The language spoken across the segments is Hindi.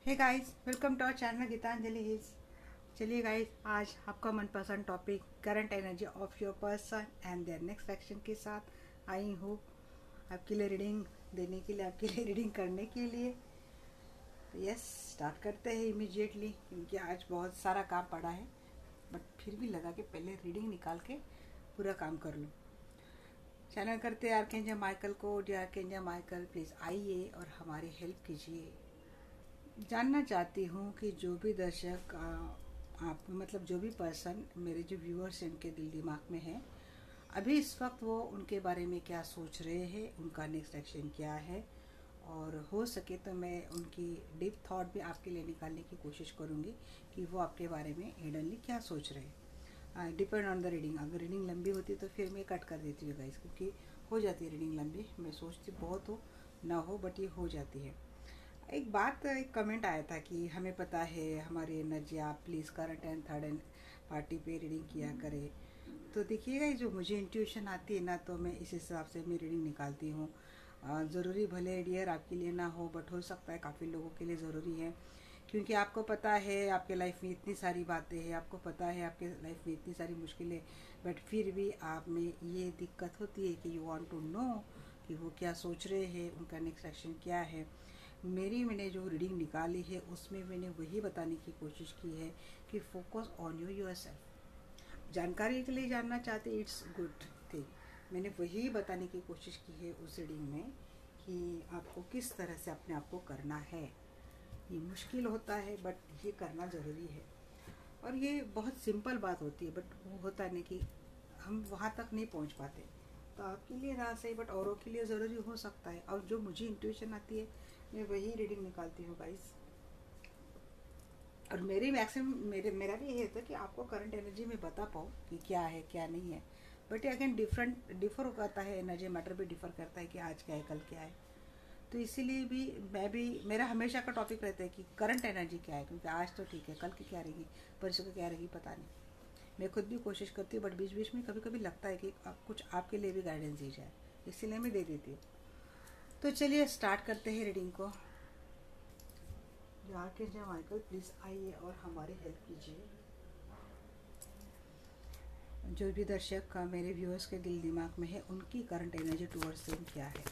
Hey guys, welcome to our channel Geetanjali hills. चलिए गाइस, आज आपका मनपसंद topic current energy of your person and their next action के साथ आई हूँ आपके लिए रीडिंग देने के लिए, आपके लिए रीडिंग करने के लिए। तो यस, स्टार्ट करते हैं इमीडिएटली, क्योंकि आज बहुत सारा काम पड़ा है, बट फिर भी लगा कि पहले रीडिंग निकाल के पूरा काम कर लूँ। चैनल करते हैं आर्कएंजल माइकल को। डियर आर्कएंजल माइकल, प्लीज़ आइए और हमारी हेल्प कीजिए। जानना चाहती हूँ कि जो भी दर्शक आप मतलब जो भी पर्सन मेरे जो व्यूअर्स हैं उनके दिल दिमाग में है, अभी इस वक्त वो उनके बारे में क्या सोच रहे हैं, उनका नेक्स्ट एक्शन क्या है, और हो सके तो मैं उनकी डीप थॉट भी आपके लिए निकालने की कोशिश करूँगी कि वो आपके बारे में हिडनली क्या सोच रहे हैं। Depend on the reading. अगर रीडिंग लंबी होती तो फिर मैं कट कर देती हूँ गाइस, क्योंकि हो जाती है रीडिंग लंबी। मैं सोचती बहुत हो ना हो, बट ये हो जाती है। एक कमेंट आया था कि हमें पता है हमारी एनर्जी, आप please current and third and party पे रीडिंग किया करें। तो देखिएगा, जो मुझे इंट्यूशन आती है ना, तो मैं इस हिसाब से मैं रीडिंग निकालती हूँ। ज़रूरी भले डियर आपके लिए ना हो, बट हो सकता है काफ़ी लोगों के लिए ज़रूरी है, क्योंकि आपको पता है आपके लाइफ में इतनी सारी बातें हैं, आपको पता है आपके लाइफ में इतनी सारी मुश्किलें, बट फिर भी आप में ये दिक्कत होती है कि यू वांट टू नो कि वो क्या सोच रहे हैं, उनका नेक्स्ट एक्शन क्या है। मैंने जो रीडिंग निकाली है उसमें मैंने वही बताने की कोशिश की है कि फोकस ऑन योरसेल्फ। जानकारी के लिए जानना चाहते, इट्स गुड थिंग। मैंने वही बताने की कोशिश की है उस रीडिंग में कि आपको किस तरह से अपने आप को करना है। ये मुश्किल होता है, बट ये करना ज़रूरी है। और ये बहुत सिंपल बात होती है, बट वो होता नहीं कि हम वहाँ तक नहीं पहुँच पाते। तो आपके लिए ना सही, बट औरों के लिए ज़रूरी हो सकता है। और जो मुझे इंट्यूशन आती है, मैं वही रीडिंग निकालती हूँ गाइस। और मेरी मैक्सिमम मेरा भी ये था कि आपको करंट एनर्जी में बता पाऊँ कि क्या है क्या नहीं है। बट अगेन डिफर करता है, एनर्जी मैटर भी डिफर करता है कि आज क्या है कल क्या है। तो इसीलिए भी मेरा हमेशा का टॉपिक रहता है कि करंट एनर्जी क्या है, क्योंकि आज तो ठीक है, कल की क्या रहेगी, परसों की क्या रहेगी पता नहीं। मैं खुद भी कोशिश करती हूँ, बट बीच बीच में कभी कभी लगता है कि कुछ आपके लिए भी गाइडेंस दी जाए, इसीलिए मैं दे देती हूँ। तो चलिए स्टार्ट करते हैं रीडिंग को। जो आके जय माइकल, प्लीज़ आइए और हमारी हेल्प कीजिए। जो भी दर्शक मेरे व्यूअर्स के दिल दिमाग में है, उनकी करंट एनर्जी टूवर्ड्स देम क्या है।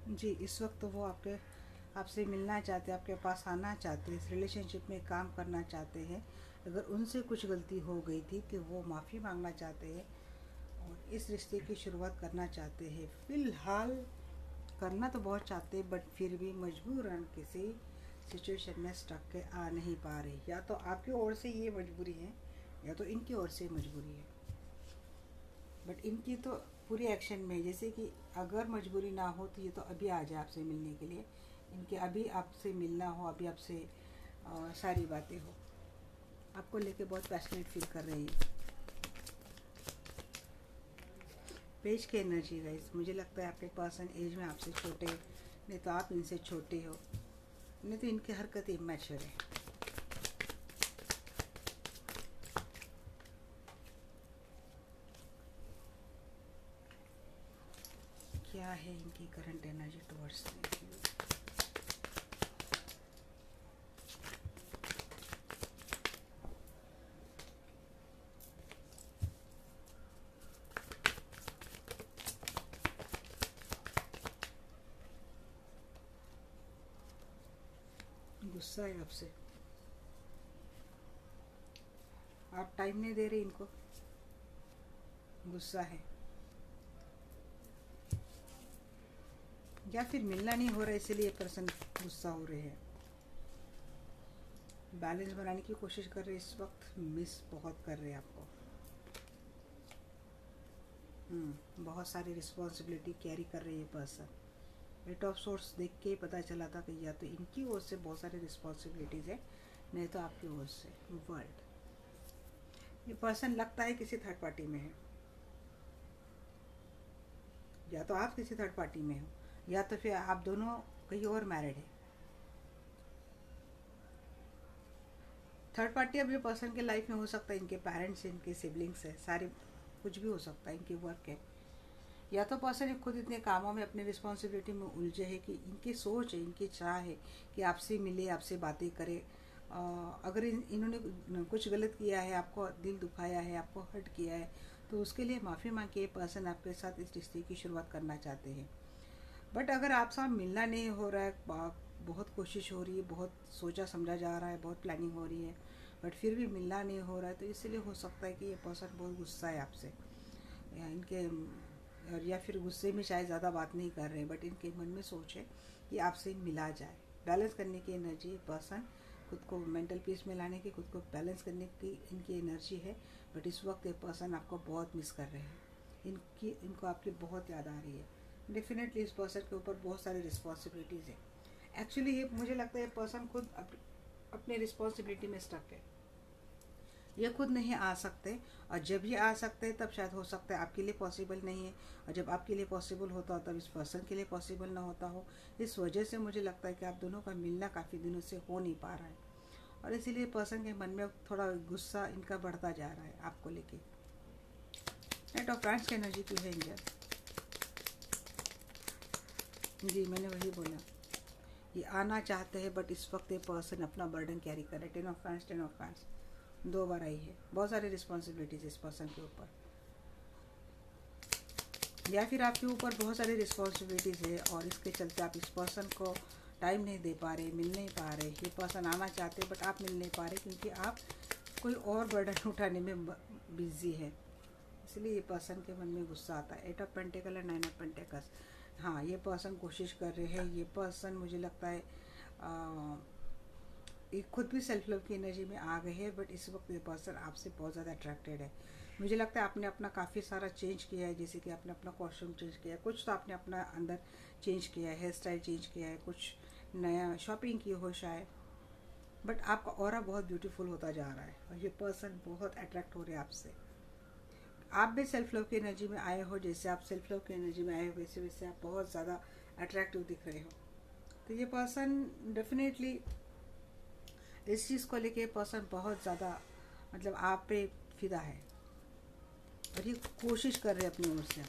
जी, इस वक्त तो वो आपसे मिलना चाहते हैं, आपके पास आना चाहते हैं, इस रिलेशनशिप में काम करना चाहते हैं। अगर उनसे कुछ गलती हो गई थी तो वो माफ़ी मांगना चाहते हैं और इस रिश्ते की शुरुआत करना चाहते हैं। फ़िलहाल करना तो बहुत चाहते हैं, बट फिर भी मजबूरन किसी सिचुएशन में स्टक के आ नहीं पा रहे। या तो आपकी ओर से ये मजबूरी है, या तो इनकी ओर से मजबूरी है। बट इनकी तो पूरी एक्शन में, जैसे कि अगर मजबूरी ना हो तो ये तो अभी आ जाए आपसे मिलने के लिए। इनके अभी आपसे मिलना हो, अभी आपसे सारी बातें हो, आपको लेके बहुत पैशनेट फील कर रही है। पेज की एनर्जी गाइस, मुझे लगता है आपके पर्सन एज में आपसे छोटे, नहीं तो आप इनसे छोटे हो, नहीं तो इनकी हरकत इमैच्योर है। क्या है इनकी करंट एनर्जी टुवर्ड्स? गुस्सा है आपसे, आप टाइम नहीं दे रहे इनको, गुस्सा है, या फिर मिलना नहीं हो रहा है इसीलिए पर्सन गुस्सा हो रहे हैं। बैलेंस बनाने की कोशिश कर रहे हैं, इस वक्त मिस बहुत कर रहे हैं आपको। बहुत सारी रिस्पॉन्सिबिलिटी कैरी कर रही है पर्सन। एट ऑफ सोर्स देख के ही पता चला था कि या तो इनकी ओर से बहुत सारी रिस्पॉन्सिबिलिटीज़ है, नहीं तो आपकी ओर से। वर्ल्ड, ये पर्सन लगता है किसी थर्ड पार्टी में है, या तो आप किसी थर्ड पार्टी में हो, या तो फिर आप दोनों कहीं और मैरिड है। थर्ड पार्टी अब ये पर्सन के लाइफ में हो सकता है इनके पेरेंट्स, इनके सिबलिंग्स है, सारे कुछ भी हो सकता है, इनकी वर्क है, या तो पर्सन खुद इतने कामों में अपनी रिस्पॉन्सिबिलिटी में उलझे है कि इनकी सोच है, इनकी चाह है कि आपसे मिले, आपसे बातें करे। अगर इन्होंने कुछ गलत किया है, आपको दिल दुखाया है, आपको हर्ट किया है, तो उसके लिए माफ़ी मांग के पर्सन आपके साथ इस रिश्ते की शुरुआत करना चाहते हैं। बट अगर आप साथ मिलना नहीं हो रहा है, बहुत कोशिश हो रही है, बहुत सोचा समझा जा रहा है, बहुत प्लानिंग हो रही है, बट फिर भी मिलना नहीं हो रहा है, तो इसलिए हो सकता है कि ये पर्सन बहुत गुस्सा है आपसे, या इनके और या फिर गुस्से में शायद ज़्यादा बात नहीं कर रहे हैं, बट इनके मन में सोच है कि आपसे मिला जाए। बैलेंस करने की एनर्जी पर्सन, खुद को मेंटल पीस में लाने की, खुद को बैलेंस करने की इनकी एनर्जी है। बट इस वक्त ये पर्सन आपको बहुत मिस कर रहे हैं, इनको आपकी बहुत याद आ रही है। डेफिनेटली इस पर्सन के ऊपर बहुत सारी रिस्पॉन्सिबिलिटीज़ है। एक्चुअली ये मुझे लगता है पर्सन खुद अपने रिस्पॉन्सिबिलिटी में स्टक है, ये खुद नहीं आ सकते, और जब ये आ सकते हैं तब शायद हो सकता है आपके लिए पॉसिबल नहीं है, और जब आपके लिए पॉसिबल होता हो तब इस पर्सन के लिए पॉसिबल ना होता हो। इस वजह से मुझे लगता है कि आप दोनों का मिलना काफ़ी दिनों से हो नहीं पा रहा है, और इसीलिए पर्सन के मन में थोड़ा गुस्सा इनका बढ़ता जा रहा है आपको लेके। नाइट ऑफ वैंड्स की एनर्जी क्यों है एंजल? जी मैंने वही बोला, ये आना चाहते हैं बट इस वक्त ये पर्सन अपना बर्डन कैरी कर रहे। 10 ऑफ वैंड्स, 10 ऑफ वैंड्स 2 बार आई है। बहुत सारी रिस्पॉन्सिबिलिटीज इस पर्सन के ऊपर, या फिर आपके ऊपर बहुत सारी रिस्पॉन्सिबिलिटीज़ है, और इसके चलते आप इस पर्सन को टाइम नहीं दे पा रहे, मिल नहीं पा रहे। ये पर्सन आना चाहते हैं बट आप मिल नहीं पा रहे क्योंकि आप कोई और बर्डन उठाने में बिजी है, इसलिए ये पर्सन के मन में गुस्सा आता है। 8 ऑफ पेंटिकल और 9 ऑफ पेंटिकल्स। हाँ, ये पर्सन कोशिश कर रहे हैं, ये पर्सन मुझे लगता है ये खुद भी सेल्फ लव की एनर्जी में आ गए हैं, बट इस वक्त ये पर्सन आपसे बहुत ज़्यादा अट्रैक्टेड है। मुझे लगता है आपने अपना काफ़ी सारा चेंज किया है, जैसे कि आपने अपना कॉस्ट्यूम चेंज किया है, कुछ तो आपने अपना अंदर चेंज किया है, हेयर स्टाइल चेंज किया है, कुछ नया शॉपिंग की हो शायद, बट आपका ऑरा बहुत ब्यूटीफुल होता जा रहा है, और ये पर्सन बहुत अट्रैक्ट हो रहे हैं आपसे। आप भी सेल्फ लव की एनर्जी में आए हो, जैसे आप सेल्फ लव की एनर्जी में आए हो वैसे वैसे आप बहुत ज़्यादा अट्रैक्टिव दिख रहे हो। तो ये पर्सन डेफिनेटली इस चीज़ को लेके पर्सन बहुत ज़्यादा मतलब आप पे फिदा है, और ये कोशिश कर रहे हैं अपनी ओर से।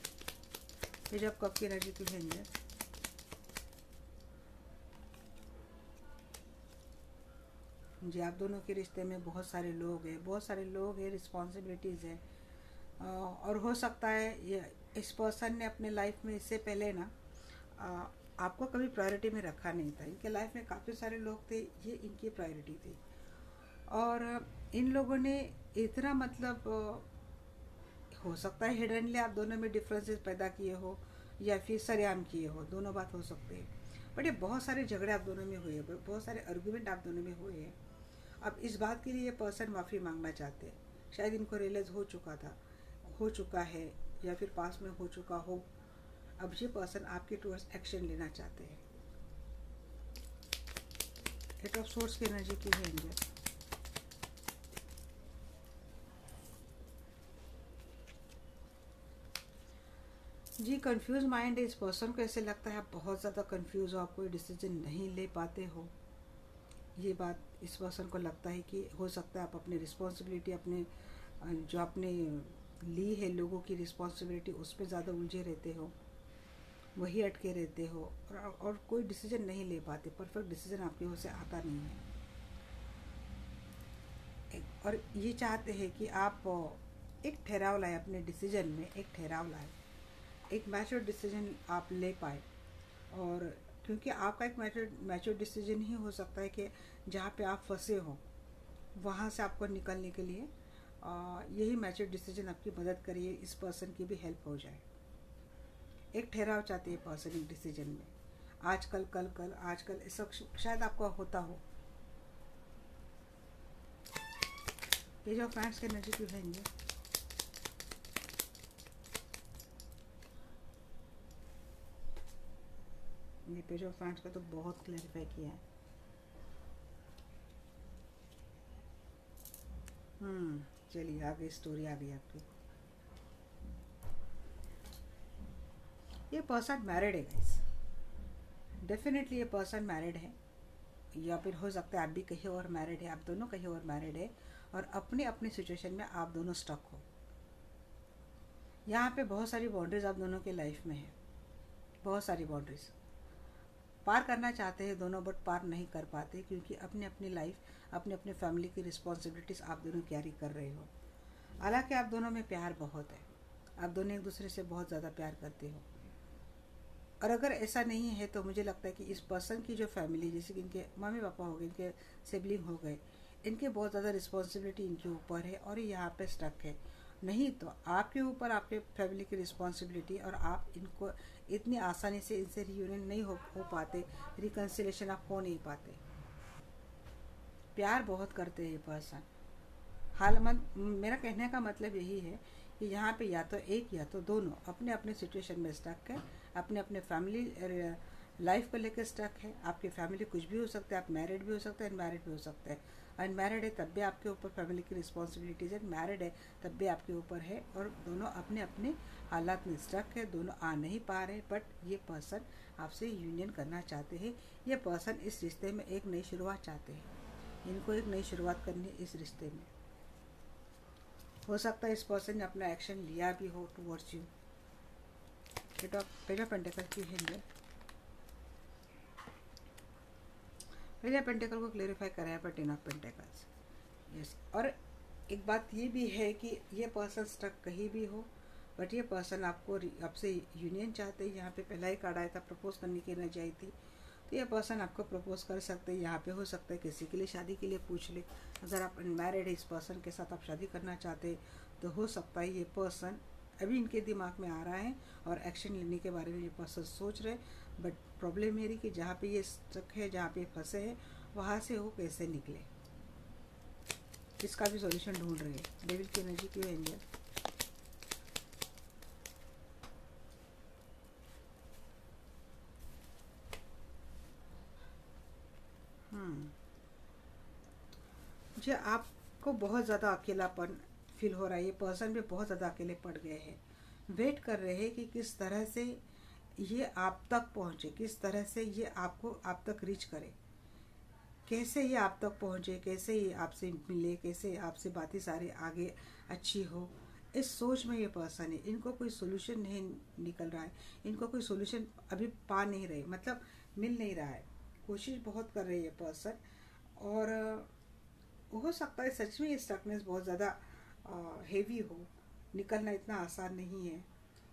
ये जब कब की एनर्जी क्यों है? जी, आप दोनों के रिश्ते में बहुत सारे लोग हैं, बहुत सारे लोग हैं, रिस्पॉन्सिबिलिटीज़ है, और हो सकता है ये इस पर्सन ने अपने लाइफ में इससे पहले ना आपको कभी प्रायोरिटी में रखा नहीं था। इनके लाइफ में काफ़ी सारे लोग थे, ये इनकी प्रायोरिटी थी, और इन लोगों ने इतना मतलब हो सकता है हिडनली आप दोनों में डिफरेंसेस पैदा किए हो, या फिर सरेआम किए हो, दोनों बात हो सकते हैं। बट ये बहुत सारे झगड़े आप दोनों में हुए हैं, बहुत सारे आर्गुमेंट आप दोनों में हुए हैं। अब इस बात के लिए ये पर्सन माफ़ी मांगना चाहते हैं, शायद इनको रियलाइज़ हो चुका है, या फिर पास में हो चुका हो। अब ये पर्सन आपके टूवर्ड्स एक्शन लेना चाहते हैं। 8 ऑफ सोर्स की एनर्जी की है एंजल। जी, कंफ्यूज माइंड है इस पर्सन को। ऐसे लगता है आप बहुत ज़्यादा कंफ्यूज हो, आप कोई डिसीजन नहीं ले पाते हो। ये बात इस पर्सन को लगता है कि हो सकता है आप अपनी रिस्पॉन्सिबिलिटी, अपने जो आपने ली है लोगों की रिस्पॉन्सिबिलिटी, उस पर ज़्यादा उलझे रहते हो, वही अटके रहते हो, और कोई डिसीजन नहीं ले पाते। परफेक्ट डिसीजन आपकी ओर से आता नहीं है, और ये चाहते हैं कि आप एक ठहराव लाए अपने डिसीजन में, एक ठहराव लाए, एक मैच्योर डिसीजन आप ले पाए। और क्योंकि आपका एक मैच्योर डिसीजन ही हो सकता है कि जहाँ पे आप फंसे हो वहाँ से आपको निकलने के लिए यही मैच्योर डिसीजन आपकी मदद करिए, इस पर्सन की भी हेल्प हो जाए। एक ठहराव चाहती है पर्सन एक डिसीजन में, आजकल कल आजकल इस वक्त शायद आपका होता हो। ये जो फ्रेंड्स की एनर्जी क्यों है? ये पेज ऑफ फ्रेंड्स का तो बहुत क्लैरिफाई किया है। चलिए आगे स्टोरी आ गई आपकी। ये पर्सन मैरिड है गाइस, डेफिनेटली ये पर्सन मैरिड है, या फिर हो सकता है आप भी कहीं और मैरिड है, आप दोनों कहीं और मैरिड है और अपने अपनी सिचुएशन में आप दोनों स्टक हो। यहाँ पे बहुत सारी बाउंड्रीज आप दोनों के लाइफ में है, बहुत सारी बाउंड्रीज पार करना चाहते हैं दोनों, बट पार नहीं कर पाते क्योंकि अपने अपनी लाइफ, अपने अपने फैमिली की रिस्पॉन्सिबिलिटीज़ आप दोनों कैरी कर रहे हो। हालांकि आप दोनों में प्यार बहुत है, आप दोनों एक दूसरे से बहुत ज़्यादा प्यार करते हो। और अगर ऐसा नहीं है तो मुझे लगता है कि इस पर्सन की जो फैमिली, जैसे कि इनके मम्मी पापा हो गए, इनके सिबलिंग हो गए, इनके बहुत ज़्यादा रिस्पॉन्सिबिलिटी इनके ऊपर है और ये यहाँ पे स्टक है। नहीं तो आपके ऊपर आपके फैमिली की रिस्पॉन्सिबिलिटी, और आप इनको इतनी आसानी से इनसे रियूनियन नहीं हो पाते, रिकन्सिलेशन आप हो नहीं पाते। प्यार बहुत करते हैं ये पर्सन। मेरा कहने का मतलब यही है कि यहाँ पे या तो एक या तो दोनों अपने अपने सिचुएशन में स्टक है, अपने अपने फैमिली लाइफ को लेकर स्टक है। आपकी फैमिली कुछ भी हो सकता है, आप मैरिड भी हो सकते हैं, अनमैरिड भी हो सकते हैं। अनमैरिड है तब भी आपके ऊपर फैमिली की रिस्पॉन्सिबिलिटीज है, मैरिड है तब भी आपके ऊपर है, और दोनों अपने अपने हालात में स्टक है, दोनों आ नहीं पा रहे। बट ये पर्सन आपसे यूनियन करना चाहते हैं, ये पर्सन इस रिश्ते में एक नई शुरुआत चाहते हैं, इनको एक नई शुरुआत करनी है इस रिश्ते में। हो सकता है इस पर्सन ने अपना एक्शन लिया भी हो towards you. Page of pentacle की है, पेज ऑफ पेंटिकल को क्लेरिफाई कराया पर टेन ऑफ पेंटिकल्स। यस, और एक बात ये भी है कि ये पर्सन स्टक कहीं भी हो, बट ये पर्सन आपसे यूनियन चाहते हैं। यहाँ पे पहला ही कार्ड आया था, प्रपोज करने की एनर्जी आई थी, तो ये पर्सन आपको प्रपोज कर सकते हैं। यहाँ पे हो सकता है किसी के लिए शादी के लिए पूछ ले। अगर आप अनमैरिड है, इस पर्सन के साथ आप शादी करना चाहते हैं, तो हो सकता है ये पर्सन अभी इनके दिमाग में आ रहा है और एक्शन लेने के बारे में ये पर्सन सोच रहे। बट प्रॉब्लम मेरी कि जहाँ पे ये स्टक है, जहाँ पे फंसे हैं, वहाँ से वो कैसे निकले, इसका भी सॉल्यूशन ढूंढ रहे हैं। डेविल की एनर्जी क्यों है इंडिया? मुझे आपको बहुत ज़्यादा अकेलापन फील हो रहा है। ये पर्सन भी बहुत ज़्यादा अकेले पड़ गए हैं, वेट कर रहे हैं कि किस तरह से ये आप तक पहुँचे, किस तरह से ये आपको आप तक रीच करे, कैसे ये आप तक पहुँचे, कैसे ये आपसे मिले, कैसे आपसे बातें सारी आगे अच्छी हो। इस सोच में ये पर्सन है, इनको कोई सोल्यूशन नहीं निकल रहा है, इनको कोई सोल्यूशन अभी पा नहीं रहे, मतलब मिल नहीं रहा है। कोशिश बहुत कर रही है पर्सन, और हो सकता है सच में ये स्टकनेस बहुत ज़्यादा हेवी हो, निकलना इतना आसान नहीं है।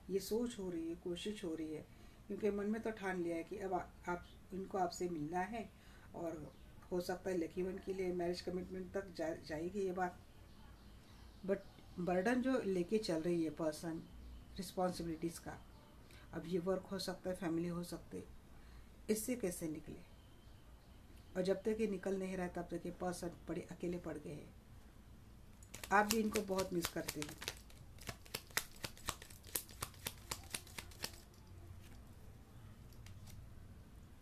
ये सोच हो रही है, कोशिश हो रही है, क्योंकि मन में तो ठान लिया है कि अब आप इनको आपसे मिलना है, और हो सकता है लकी वन के लिए मैरिज कमिटमेंट तक जाएगी ये बात। बट बर्डन जो लेके चल रही है पर्सन, रिस्पॉन्सिबिलिटीज़ का, अब ये वर्क हो सकता है, फैमिली हो सकते, इससे कैसे निकले? और जब तक ये निकल नहीं रहा तब तक ये पर्सन बड़े अकेले पड़ गए हैं। आप भी इनको बहुत मिस करते हैं।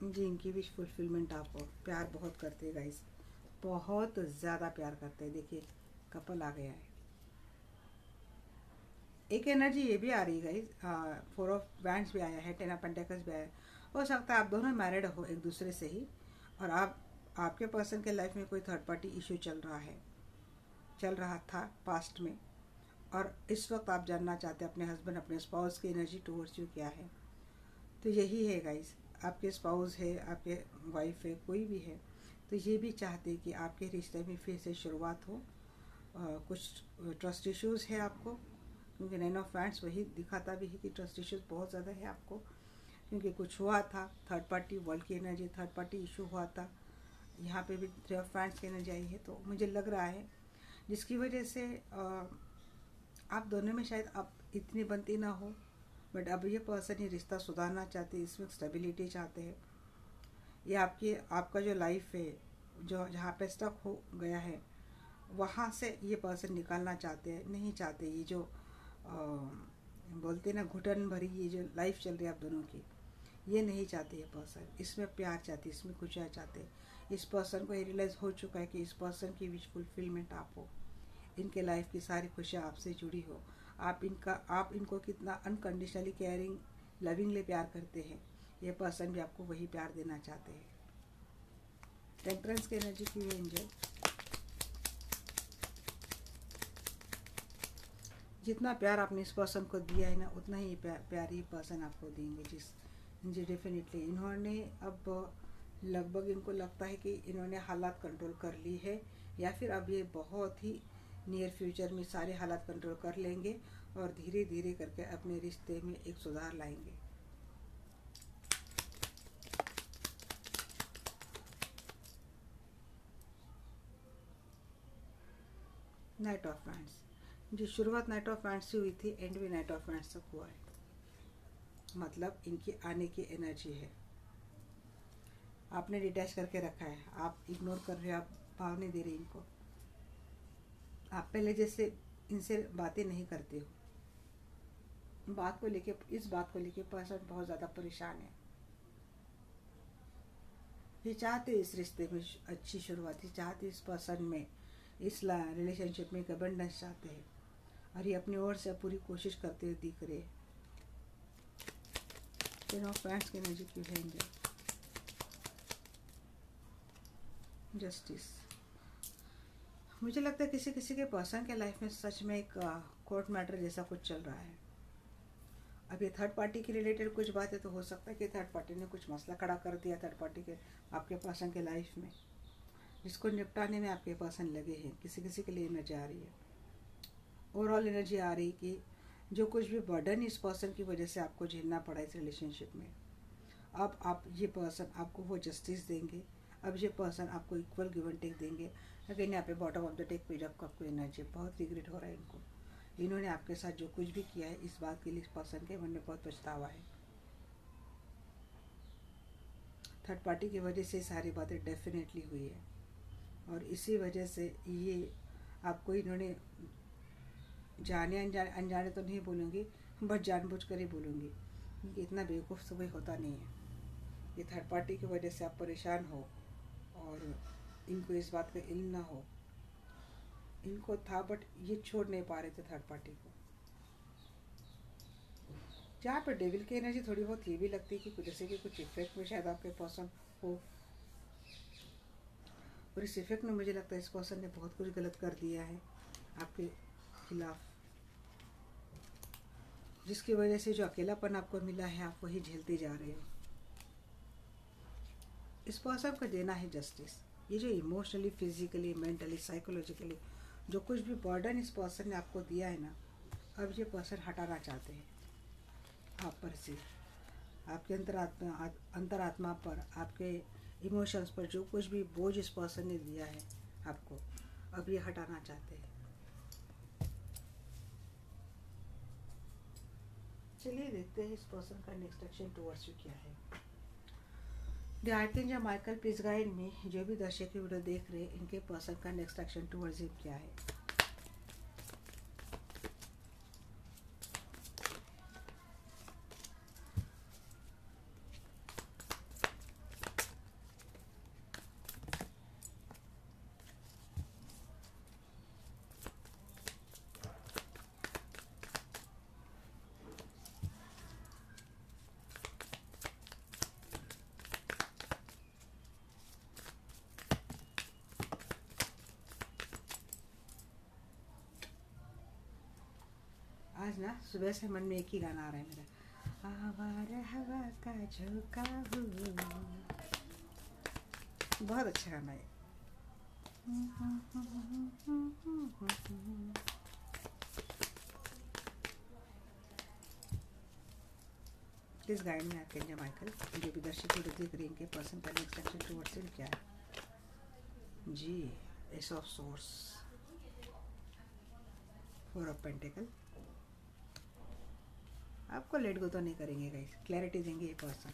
जी, इनकी विश फुलफिलमेंट आपको प्यार बहुत करते हैं गाइस, बहुत ज़्यादा प्यार करते हैं। देखिए कपल आ गया है। एक एनर्जी ये भी आ रही है गाइस, 4 ऑफ बैंड्स भी आया है, 10 ऑफ पेंटिकल्स भी आया है। हो सकता है आप दोनों मैरिड हो एक दूसरे से ही, और आपके पर्सन के लाइफ में कोई थर्ड पार्टी इशू चल रहा था पास्ट में, और इस वक्त आप जानना चाहते हैं अपने हस्बैंड, अपने स्पाउस की एनर्जी टूवर्ड्स यू क्या है। तो यही है गाइस, आपके स्पाउस है, आपके वाइफ है, कोई भी है, तो ये भी चाहते हैं कि आपके रिश्ते में फिर से शुरुआत हो। कुछ ट्रस्ट इश्यूज़ है आपको, क्योंकि 9 ऑफ वैंड्स वही दिखाता भी है कि ट्रस्ट इश्यूज़ बहुत ज़्यादा है आपको, क्योंकि कुछ हुआ था, थर्ड पार्टी वर्ल्ड की एनर्जी, थर्ड पार्टी इशू हुआ था। यहाँ पे भी 3 ऑफ वैंड्स की एनर्जी आई है, तो मुझे लग रहा है जिसकी वजह से आप दोनों में शायद आप इतनी बनती ना हो। बट अब ये पर्सन ये रिश्ता सुधारना चाहते हैं, इसमें स्टेबिलिटी चाहते हैं। ये आपका जो लाइफ है, जो जहाँ पे स्टक हो गया है, वहाँ से ये पर्सन निकालना चाहते हैं। नहीं चाहते ये जो बोलते ना घुटन भरी ये जो लाइफ चल रही है आप दोनों की, ये नहीं चाहते ये पर्सन। इसमें प्यार चाहते, इसमें खुशियाँ चाहते। इस पर्सन को ये रियलाइज़ हो चुका है कि इस पर्सन की विश फुलफिलमेंट आप हो, इनके लाइफ की सारी खुशियाँ आपसे जुड़ी हो। आप इनको कितना अनकंडीशनली केयरिंग लविंगली प्यार करते हैं, ये पर्सन भी आपको वही प्यार देना चाहते हैं। टेम्परेंस की एनर्जी की है एंजल। जितना प्यार आपने इस पर्सन को दिया है ना, उतना ही प्यार ये पर्सन आपको देंगे। जी डेफिनेटली इन्होंने अब लगभग, इनको लगता है कि इन्होंने हालात कंट्रोल कर ली है, या फिर अब ये बहुत ही नियर फ्यूचर में सारे हालात कंट्रोल कर लेंगे और धीरे धीरे करके अपने रिश्ते में एक सुधार लाएंगे। नाइट ऑफ वैंड्स, जो शुरुआत नाइट ऑफ वैंड्स से हुई थी, एंड भी नाइट ऑफ वैंड्स तक हुआ है। मतलब इनकी आने की एनर्जी है। आपने डिटैच करके रखा है, आप इग्नोर कर रहे हो, आप भाव नहीं दे रहे इनको। आप पहले जैसे इनसे बातें नहीं करते हो। इस बात को लेके पर्सन बहुत ज़्यादा परेशान है। ये चाहते इस रिश्ते में अच्छी शुरुआत, ये चाहते इस पर्सन में, इस रिलेशनशिप में एक अबंडेंस चाहते हैं, और ये अपनी ओर से पूरी कोशिश करते हुए दिख रहे हैं। टेन ऑफ वैंड्स की एनर्जी क्यों है? जस्टिस। मुझे लगता है किसी किसी के पर्सन के लाइफ में सच में एक कोर्ट मैटर जैसा कुछ चल रहा है। अब ये थर्ड पार्टी के रिलेटेड कुछ बात है, तो हो सकता है कि थर्ड पार्टी ने कुछ मसला खड़ा कर दिया थर्ड पार्टी के आपके पर्सन के लाइफ में, जिसको निपटाने में आपके पर्सन लगे हैं। किसी किसी के लिए एनर्जी आ रही है, ओवरऑल एनर्जी आ रही कि जो कुछ भी बर्डन इस पर्सन की वजह से आपको झेलना पड़ा इस रिलेशनशिप में, अब आप ये पर्सन आपको वो जस्टिस देंगे। अब ये पर्सन आपको इक्वल गिव एंड टेक देंगे। अगेन यहाँ पे bottom of the take page of cup को एनर्जी, बहुत रिग्रेट हो रहा है इनको। इन्होंने आपके साथ जो कुछ भी किया है, इस बात के लिए इस पर्सन के मन में बहुत पछतावा है। थर्ड पार्टी की वजह से सारी बातें डेफिनेटली हुई है, और इसी वजह से ये आपको इन्होंने जाने अनजाने तो नहीं बोलूँगी, बट जानबूझकर ही बोलूँगी कि इतना बेवकूफ़ तो कोई होता नहीं है। ये थर्ड पार्टी की वजह से आप परेशान हो और इनको इस बात का इल्म ना हो। इनको था, बट ये छोड़ नहीं पा रहे थे थर्ड पार्टी को। जहाँ पर डेविल की एनर्जी थोड़ी बहुत ये भी लगती है कि जैसे कि कुछ इफेक्ट में शायद आपके पर्सन हो, और इस इफेक्ट में मुझे लगता है इस पर्सन ने बहुत कुछ गलत कर दिया है आपके खिलाफ, जिसकी वजह से जो अकेलापन आपको मिला है, आप वही झेलते जा रहे हो। इस पर्सन को देना है जस्टिस। ये जो इमोशनली, फिजिकली, मेंटली, साइकोलॉजिकली जो कुछ भी बर्डन इस पर्सन ने आपको दिया है ना, अब ये पर्सन हटाना चाहते हैं आप पर से, आपके अंतरात्मा पर, आपके इमोशंस पर जो कुछ भी बोझ इस पर्सन ने दिया है आपको, अब ये हटाना चाहते हैं। चलिए देखते हैं इस पर्सन का नेक्स्ट एक्शन टुवर्ड्स यू क्या है। The archangel Michael please guide me. जो भी दर्शक वीडियो देख रहे हैं, इनके पर्सन का नेक्स्ट एक्शन टुवर्ड्स यू क्या है। आज ना सुबह से मन में एक ही गाना आ रहा है मेरा, आवारा हवा का झोंका हूँ। बहुत अच्छा गाना है। प्लीज गाइड में आपके लिए माइकल। जो भी दर्शक वीडियो देख रही है, इनके पर्सन का नेक्स्ट एक्शन टुवर्ड्स यू क्या है। G S of source, four of pentacle. आपको लेट गो तो नहीं करेंगे गाइस, क्लैरिटी देंगे ये पर्सन,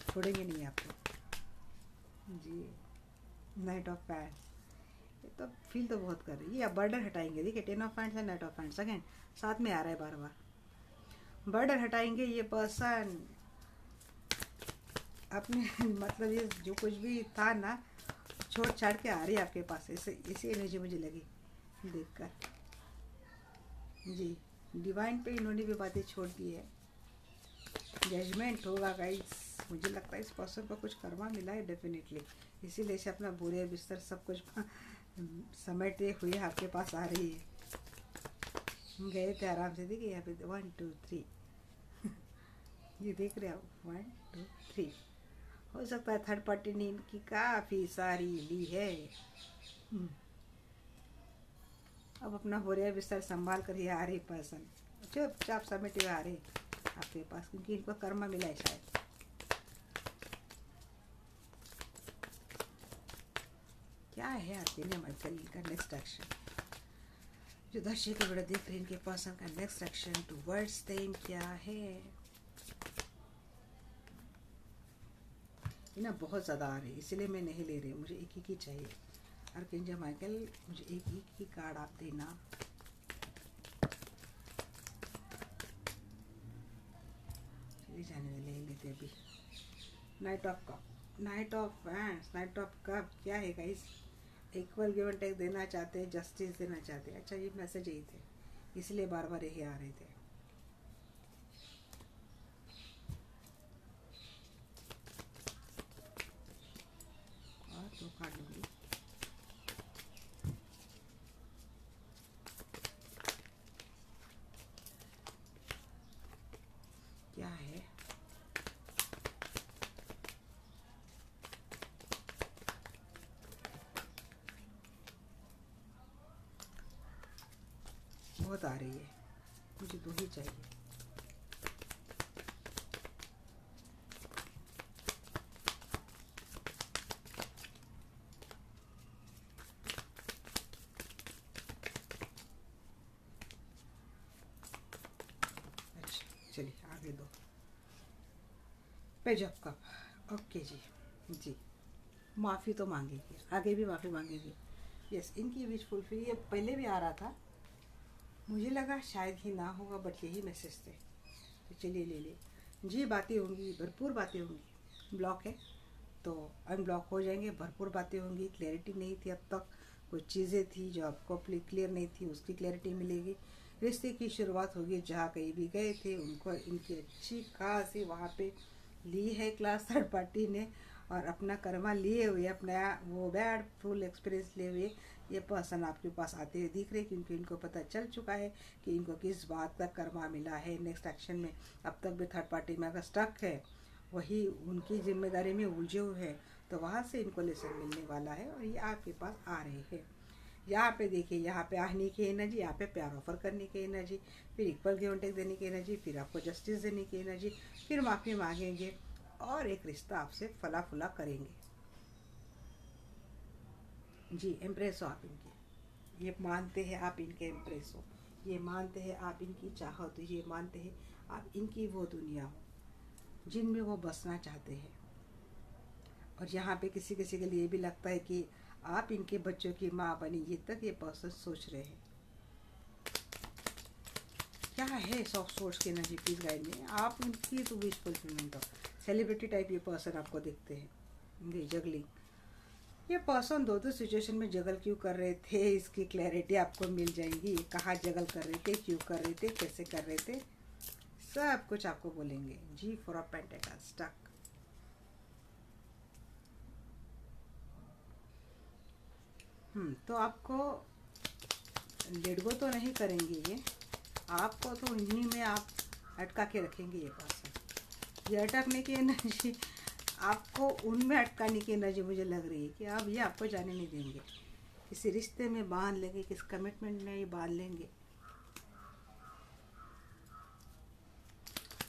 छोड़ेंगे नहीं आपको। जी नाइट ऑफ पैंट्स, ये तो फील तो बहुत कर रही है। ये बर्डन हटाएंगे, देखिए 10 ऑफ पैंट्स है, नाइट ऑफ पैंट्स अगेन साथ में आ रहा है बार बार। बर्डन हटाएंगे ये पर्सन अपने मतलब ये जो कुछ भी था ना, छोड़ छाड़ के आ रही है आपके पास। इसी एनर्जी मुझे लगी देखकर। जी डिवाइन पे इन्होंने भी बातें छोड़ दी है। जजमेंट होगा गाइस। मुझे लगता है इस पर्सन को कुछ कर्मा मिला है डेफिनेटली, इसीलिए से अपना बोरिया बिस्तर सब कुछ समेटते हुए आपके पास आ रही है। गए थे आराम से, देखिए यहाँ पे 1 2 3 ये देख रहे हो 1 2 3। हो सकता है थर्ड पार्टी ने इनकी काफ़ी सारी ली है। अब अपना बोरिया बिस्तर संभाल कर ये आ रही पर्सन, चुपचाप समेटे हुए आ रही आपके पास, क्योंकि इनको कर्मा मिला है शायद। क्या है आपके लिए माइकल का नेक्स्ट एक्शन? जो दर्शक के बड़ा देख रहे हैं इनके पर्सन का नेक्स्ट एक्शन टुवर्ड्स देम क्या है? ये ना बहुत ज़्यादा आ रही है, इसलिए मैं नहीं ले रही, मुझे एक ही चाहिए। आर्कएंजल माइकल, मुझे एक ही कार्ड आप देना। चलिए जाने वाले ले लेते अभी। Knight of cup, knight of wands, knight of cup क्या है guys? Equal give and take देना चाहते हैं, जस्टिस देना चाहते हैं। अच्छा ये मैसेज यही थे, इसलिए बार बार यही आ रहे थे। और दो कार्ड लूँगी। क्या है? बहुत आ रही है, मुझे दो ही चाहिए। अच्छा चलिए आगे दो। पेज ऑफ कप, ओके जी, माफ़ी तो मांगेगी, आगे भी माफ़ी मांगेगी। यस, इनकी विश फुलफिल, ये पहले भी आ रहा था, मुझे लगा शायद ही ना होगा, बट यही मैसेज थे। तो चलिए ले ले जी, बातें होंगी, भरपूर बातें होंगी। ब्लॉक है तो अनब्लॉक हो जाएंगे, भरपूर बातें होंगी। क्लैरिटी नहीं थी अब तक, कुछ चीज़ें थी जो आपको क्लियर नहीं थी, उसकी क्लैरिटी मिलेगी। रिश्ते की शुरुआत होगी, जहाँ कहीं भी गए थे उनको इनकी अच्छी खासी वहाँ पे ली है क्लास थर्ड पार्टी ने, और अपना कर्मा लिए हुए, अपना वो बैड फुल एक्सपीरियंस लिए हुए ये पर्सन आपके पास आते हुए दिख रहे, क्योंकि इनको पता चल चुका है कि इनको किस बात का कर्मा मिला है नेक्स्ट एक्शन में। अब तक भी थर्ड पार्टी में अगर स्टक है, वही उनकी जिम्मेदारी में उलझे हुए हैं, तो वहाँ से इनको लेसन मिलने वाला है और ये आपके पास आ रहे हैं। यहाँ पे देखिए, यहाँ पे आने की एनर्जी, यहाँ पे प्यार ऑफर करने की एनर्जी, फिर इक्वल गिव एंड टेक देने की एनर्जी, फिर आपको जस्टिस देने की एनर्जी, फिर माफ़ी मांगेंगे और एक रिश्ता आपसे फला फुला करेंगे। जी एम्प्रेस हो आप इनके, ये मानते हैं आप इनके एम्प्रेस हो, ये मानते हैं आप इनकी चाहत हो, ये मानते हैं आप इनकी वो दुनिया हो जिनमें वो बसना चाहते हैं। और यहाँ पे किसी किसी के लिए भी लगता है कि आप इनके बच्चों की माँ बनी, ये तक ये पर्सन सोच रहे हैं। क्या है सॉफ्ट सोर्स की एनर्जी प्लीज गाइड में? आप इनकी तो विश फुलफिलमेंट हो, सेलिब्रिटी टाइप ये पर्सन आपको दिखते हैं। जगलिंग, ये पर्सन दो सिचुएशन में जगल क्यों कर रहे थे, इसकी क्लैरिटी आपको मिल जाएगी। कहाँ जगल कर रहे थे, क्यों कर रहे थे, कैसे कर रहे थे, सब कुछ आपको बोलेंगे। जी फॉर अ पेंटेकल, स्टक। तो आपको लेट गो तो नहीं करेंगे ये, आपको तो इन्हीं में आप अटका के रखेंगे ये पर्सन। ये अटकने की एनर्जी, आपको उनमें अटकाने की एनर्जी मुझे लग रही है कि अब ये आपको जाने नहीं देंगे, किसी रिश्ते में बांध लेंगे, किस कमिटमेंट में ये बांध लेंगे।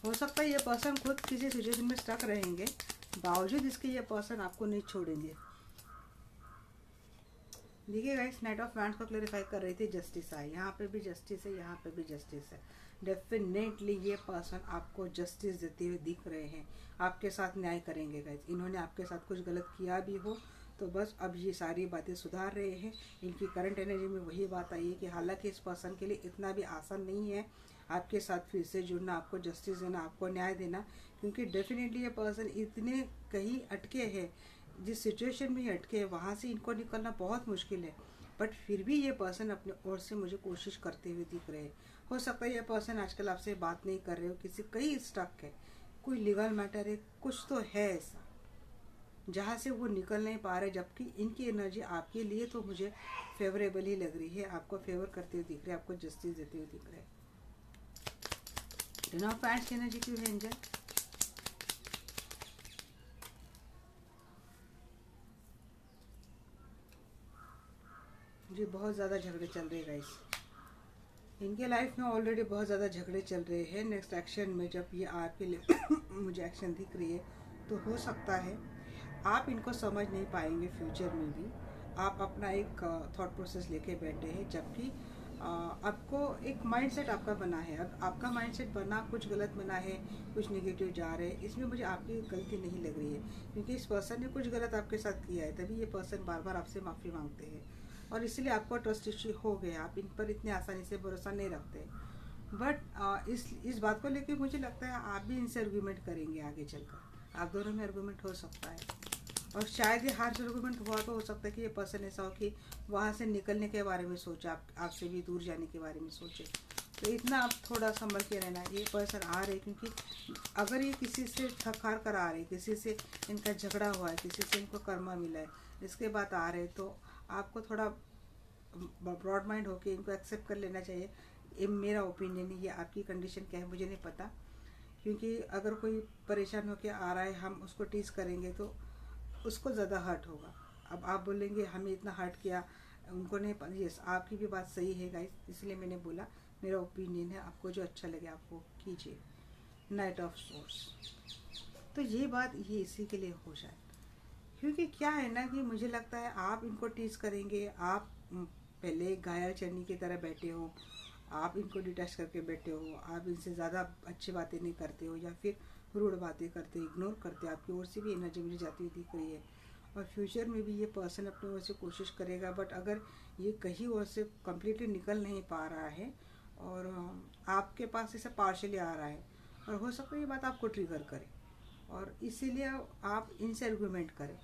हो सकता है ये पर्सन खुद किसी सिचुएशन में स्टक रहेंगे, बावजूद इसके ये पर्सन आपको नहीं छोड़ेंगे। देखिए गाइस, नाइट ऑफ वैंड्स को क्लैरिफाई कर रही थी, जस्टिस है, यहाँ पे भी जस्टिस है, यहाँ पे भी जस्टिस है। डेफिनेटली ये पर्सन आपको जस्टिस देते हुए दिख रहे हैं, आपके साथ न्याय करेंगे गाइस। इन्होंने आपके साथ कुछ गलत किया भी हो तो बस अब ये सारी बातें सुधार रहे हैं। इनकी करंट एनर्जी में वही बात आई है कि हालांकि इस पर्सन के लिए इतना भी आसान नहीं है आपके साथ फिर से जुड़ना, आपको जस्टिस देना, आपको न्याय देना, क्योंकि डेफिनेटली ये पर्सन इतने कहीं अटके हैं, जिस सिचुएशन में अटके हैं वहाँ से इनको निकलना बहुत मुश्किल है, बट फिर भी ये पर्सन अपने ओर से मुझे कोशिश करते हुए दिख रहे हैं। हो सकता है ये पर्सन आजकल आपसे बात नहीं कर रहे हो, किसी कहीं स्टक है, कोई लीगल मैटर है, कुछ तो है ऐसा जहाँ से वो निकल नहीं पा रहे, जबकि इनकी एनर्जी आपके लिए तो मुझे फेवरेबल ही लग रही है, आपको फेवर करते हुए दिख रहे हैं, आपको जस्टिस देते हुए दिख रहे हैं। टेन ऑफ पैंट्स की एनर्जी क्यों है एंजल? मुझे बहुत ज़्यादा झगड़े चल रहे हैं गाइस, इनके लाइफ में ऑलरेडी बहुत ज़्यादा झगड़े चल रहे हैं। नेक्स्ट एक्शन में जब ये आपके लिए मुझे एक्शन दिख रही है, तो हो सकता है आप इनको समझ नहीं पाएंगे फ्यूचर में भी। आप अपना एक थॉट प्रोसेस लेके बैठे हैं, जबकि आपको एक माइंडसेट आपका बना है। अब आपका माइंडसेट बना कुछ गलत बना है, कुछ नेगेटिव जा रहे हैं, इसमें मुझे आपकी गलती नहीं लग रही है, क्योंकि इस पर्सन ने कुछ गलत आपके साथ किया है, तभी ये पर्सन बार बार आपसे माफ़ी मांगते हैं और इसलिए आपको ट्रस्ट इश्यू हो गया। आप इन पर इतने आसानी से भरोसा नहीं रखते। बट इस बात को लेकर मुझे लगता है आप भी इनसे आर्गूमेंट करेंगे आगे चलकर, आप दोनों में आर्गूमेंट हो सकता है। और शायद ये हार्श आर्गूमेंट हुआ तो हो सकता है कि ये पर्सन ऐसा हो कि वहाँ से निकलने के बारे में सोचा, आपसे भी दूर जाने के बारे में सोचे। तो इतना आप थोड़ा संभल के रहना। ये पर्सन आ रहे, क्योंकि अगर ये किसी से थक हार कर आ रहे, किसी से इनका झगड़ा हुआ है, किसी से इनको कर्मा मिला है, इसके बाद आ रहे, तो आपको थोड़ा ब्रॉड माइंड होके इनको एक्सेप्ट कर लेना चाहिए। ये मेरा ओपिनियन है। ये आपकी कंडीशन क्या है मुझे नहीं पता, क्योंकि अगर कोई परेशान होके आ रहा है, हम उसको टीज करेंगे तो उसको ज़्यादा हर्ट होगा। अब आप बोलेंगे हमें इतना हर्ट किया, उनको नहीं। यस, आपकी भी बात सही है गाइस, इसलिए मैंने बोला मेरा ओपिनियन है, आपको जो अच्छा लगे आप वो कीजिए। नाइट ऑफ सोर्स, तो ये बात ये इसी के लिए हो जाए, क्योंकि क्या है ना कि मुझे लगता है आप इनको टीज करेंगे। आप पहले घायल चन्नी की तरह बैठे हो, आप इनको डिटैच करके बैठे हो, आप इनसे ज़्यादा अच्छी बातें नहीं करते हो, या फिर रूड बातें करते, इग्नोर करते। आपकी ओर से भी एनर्जी मुझे जाती हुई दिख रही है, और फ्यूचर में भी ये पर्सन अपनी ओर से कोशिश करेगा। बट अगर ये कहीं ओर से कम्प्लीटली निकल नहीं पा रहा है और आपके पास ऐसा पार्शली आ रहा है, और हो सकता है ये बात आपको ट्रिगर करे, और इसीलिए आप इनसे आर्गूमेंट करें,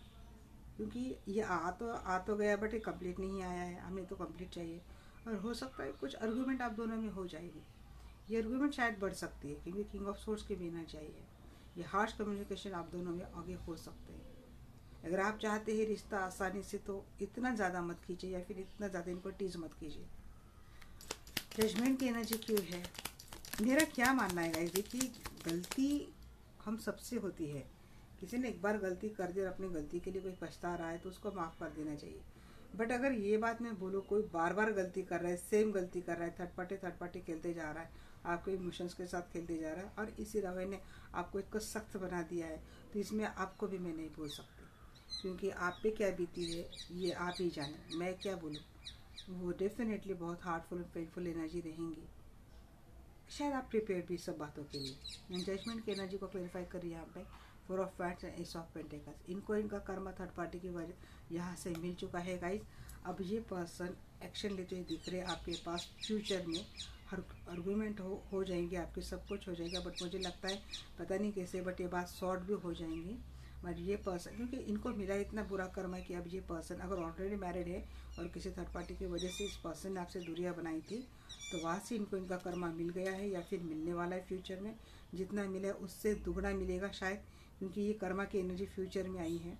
क्योंकि ये आ तो गया, बट ये कंप्लीट नहीं आया है, हमें तो कंप्लीट चाहिए। और हो सकता है कुछ आर्गूमेंट आप दोनों में हो जाएगी, ये आर्गूमेंट शायद बढ़ सकती है, क्योंकि किंग ऑफ सोर्स के बिना चाहिए। ये हार्श कम्युनिकेशन आप दोनों में आगे हो सकते हैं। अगर आप चाहते हैं रिश्ता आसानी से, तो इतना ज़्यादा मत कीजिए, या फिर इतना ज़्यादा इनको टीज मत कीजिए। जजमेंट की एनर्जी क्यों है? मेरा क्या मानना है गाइस, कि गलती हम सबसे होती है। किसी ने एक बार गलती कर दी और अपनी गलती के लिए कोई पछता रहा है, तो उसको माफ़ कर देना चाहिए। बट अगर ये बात मैं बोलूँ, कोई बार बार गलती कर रहा है, सेम गलती कर रहा है, थर्ड पार्टी खेलते जा रहा है, आपके इमोशंस के साथ खेलते जा रहा है, और इसी रवैये ने आपको एक सख्त बना दिया है, तो इसमें आपको भी मैं नहीं बोल सकती, क्योंकि आप पे क्या बीती है ये आप ही जाने, मैं क्या बोलूँ। वो डेफिनेटली बहुत हार्टफुल और पेनफुल एनर्जी रहेंगी। शायद आप प्रिपेयर भी सब बातों के लिए। जजमेंट की एनर्जी को क्लेरिफाई करिए यहाँ पे। Four of pants and S of pentacles, इनको इनका कर्मा थर्ड पार्टी की वजह यहाँ से मिल चुका है गाइस। अब ये पर्सन एक्शन लेते हुए दिख रहे हैं आपके पास। फ्यूचर में हर आर्गूमेंट हो जाएंगे आपके, सब कुछ हो जाएगा, बट मुझे लगता है पता नहीं कैसे, बट ये बात सॉर्ट भी हो जाएंगी। बट ये पर्सन, क्योंकि इनको मिला इतना बुरा कर्म है कि अब ये पर्सन अगर ऑलरेडी मैरिड है और किसी थर्ड पार्टी की वजह से इस पर्सन ने आपसे दूरियां बनाई थी, तो वहाँ से इनको इनका कर्मा मिल गया है, या फिर मिलने वाला है फ्यूचर में। जितना मिला है उससे दुगना मिलेगा शायद, क्योंकि ये कर्मा की एनर्जी फ्यूचर में आई है।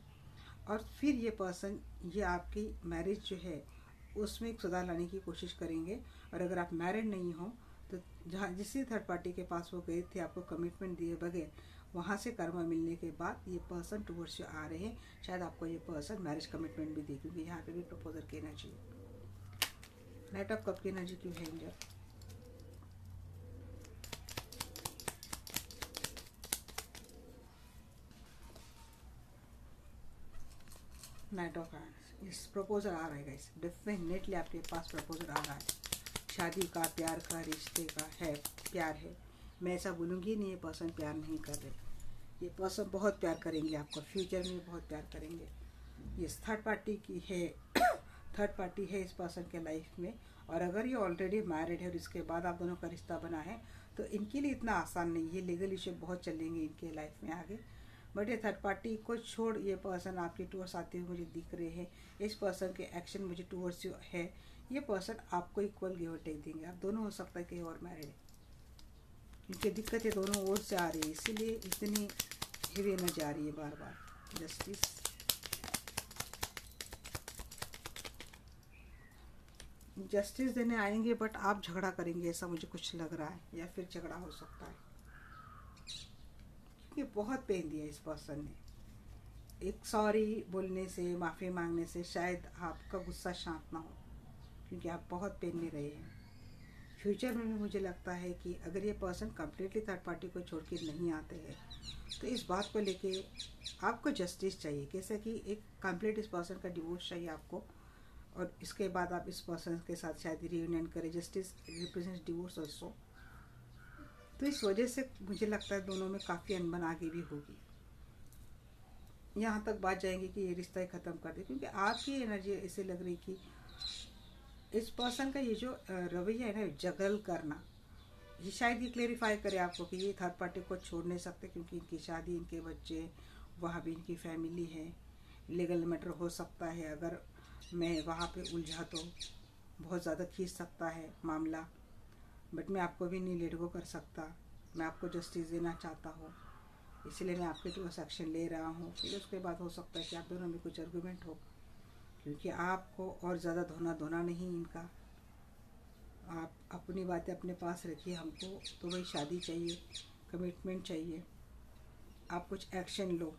और फिर ये पर्सन ये आपकी मैरिज जो है उसमें एक सुधार लाने की कोशिश करेंगे। और अगर आप मैरिड नहीं हो, तो जहाँ जिस थर्ड पार्टी के पास वो गए थे आपको कमिटमेंट दिए बगैर, वहाँ से कर्मा मिलने के बाद ये पर्सन टूवर्ड्स यू आ रहे हैं। शायद आपको ये पर्सन मैरिज कमिटमेंट भी दे, क्योंकि यहाँ पे भी प्रपोजल की एनर्जी है। नाइट ऑफ कप की एनर्जी क्यों है एंजल? नाइट ऑफ हैंड्स, इस प्रपोजल आ रहा है गाइस, डेफिनेटली आपके पास प्रपोजल आ रहा है। शादी का, प्यार का, रिश्ते का है, प्यार है। मैं ऐसा बोलूँगी नहीं ये पर्सन प्यार नहीं कर रहे, ये पर्सन बहुत प्यार करेंगे आपको, फ्यूचर में बहुत प्यार करेंगे। ये थर्ड पार्टी की है, थर्ड पार्टी है इस पर्सन के लाइफ में। और अगर ये ऑलरेडी मैरिड है और इसके बाद आप दोनों का रिश्ता बना है, तो इनके लिए इतना आसान नहीं है। लीगल इशू बहुत चलेंगे इनके लाइफ में आगे। बट ये थर्ड पार्टी को छोड़ ये पर्सन आपके टूवर्ड्स आते हुए मुझे दिख रहे हैं। इस पर्सन के एक्शन मुझे टूवर्ड्स है, ये पर्सन आपको इक्वल गिव और टेक देंगे। आप दोनों हो सकता है कि और मैरिड है। इनकी दिक्कतें दोनों ओर से आ रही है, इसीलिए इतनी हेवी एनर्जी आ रही है बार बार। जस्टिस, जस्टिस देने आएंगे बट आप झगड़ा करेंगे ऐसा मुझे कुछ लग रहा है, या फिर झगड़ा हो सकता है क्योंकि बहुत पेन दिया इस पर्सन ने। एक सॉरी बोलने से, माफ़ी मांगने से शायद आपका गुस्सा शांत ना हो, क्योंकि आप बहुत पेन में रहे हैं। फ्यूचर में भी मुझे लगता है कि अगर ये पर्सन कम्प्लीटली थर्ड पार्टी को छोड़ के नहीं आते हैं तो इस बात को लेके आपको जस्टिस चाहिए। कैसे कि एक कंप्लीट इस पर्सन का डिवोर्स चाहिए आपको, और इसके बाद आप इस पर्सन के साथ शायद रियूनियन करें। Justice represents divorce also. तो इस वजह से मुझे लगता है दोनों में काफ़ी अनबन आगे भी होगी, यहाँ तक बात जाएंगी कि ये रिश्ता ही ख़त्म कर दे। क्योंकि आपकी एनर्जी ऐसे लग रही कि इस पर्सन का ये जो रवैया है ना, जगल करना, ये शायद ये क्लेरिफाई करे आपको कि ये थर्ड पार्टी को छोड़ नहीं सकते, क्योंकि इनकी शादी, इनके बच्चे, वहाँ भी इनकी फैमिली है, लीगल मैटर हो सकता है। अगर मैं वहाँ पे उलझा तो बहुत ज़्यादा खींच सकता है मामला, बट मैं आपको भी नहीं लेट गो कर सकता। मैं आपको जस्टिस देना चाहता हूँ, इसलिए मैं आपके टू एक्शन ले रहा हूँ। फिर उसके बाद हो सकता है कि आप दोनों में कुछ आर्गूमेंट हो, क्योंकि आपको और ज़्यादा धोना नहीं इनका। आप अपनी बातें अपने पास रखिए। हमको तो वही शादी चाहिए, कमिटमेंट चाहिए। आप कुछ एक्शन लो,